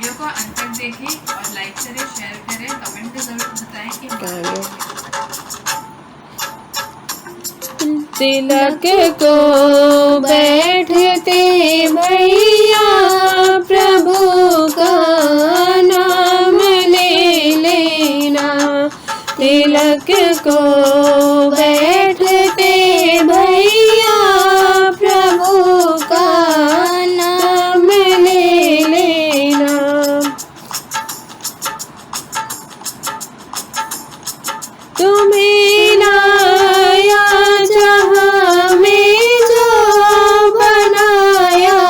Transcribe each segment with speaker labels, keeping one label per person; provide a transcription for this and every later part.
Speaker 1: Video को अंत तक देखें और लाइक करें, शेयर करें, कमेंट में जरूर बताएं कि
Speaker 2: तिलक को बैठते भैया प्रभु का नाम ले लेना। तिलक को बैठते भैया प्रभु का नाम ले लेना। तुम्हें लाया जहाँ में जो बनाया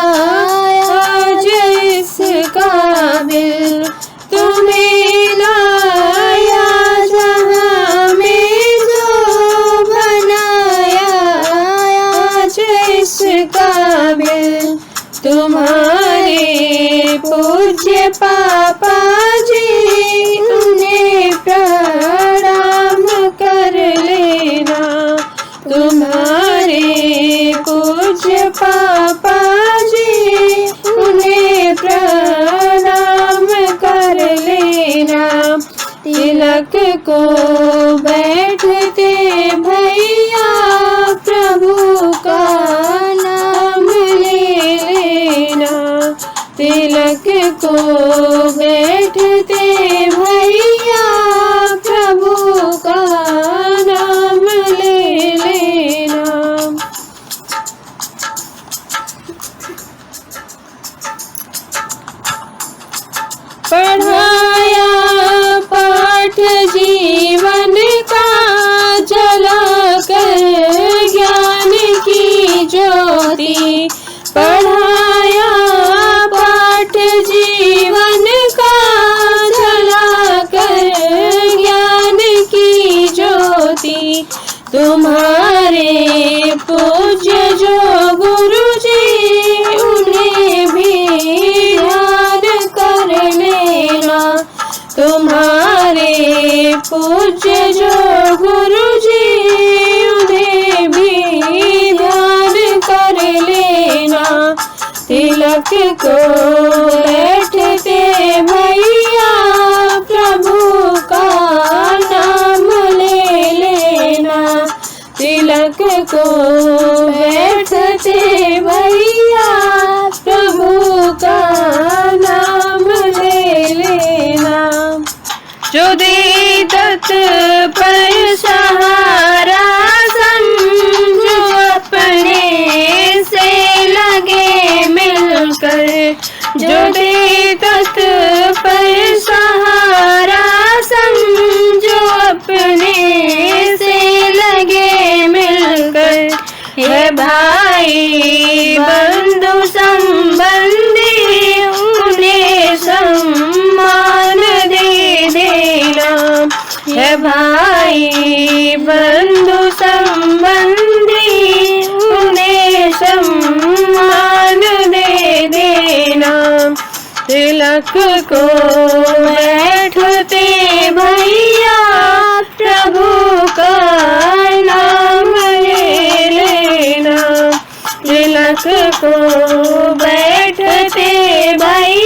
Speaker 2: आज इस काबिल। तुम्हें लाया जहाँ में जो बनाया आज इस काबिल। तुम्हारे पूज्य पापा जी उन्हें प्रणाम कर लेना। तुम्हारे पूज्य पापा जी उन्हें प्रणाम कर लेना। तिलक को बैठते भैया प्रभु का नाम ले लेना। तिलक को बैठते भैया प्रभु का नाम ले लेना। पढ़ाया पाठ जीवन का जला कर ज्ञान की ज्योति। पढ़ाया पाठ जीवन का जला कर ज्ञान की ज्योति। तुम्हारे पूज्य जो गुरु जी उन्हें भी ध्यान कर लेना। तुम्हारे पूज्य जो गुरु जी उन्हें भी ध्यान कर लेना। तिलक को बैठते भैया प्रभु का नाम ले लेना। तिलक को बैठते भैया प्रभु का नाम ले लेना। जो दे तत्पर सहारा समझो अपने से लगे मिलकर। जो दे तत्पर सहारा समझो अपने से लगे मिलकर। हे भाई बंधु संबंधी उन्हें सम्मान दे देना। हे भाई बंधु संबंधी उन्हें सम्मान दे देना। तिलक को बैठते भैया प्रभु का नाम ले लेना। तिलक को बैठते भैया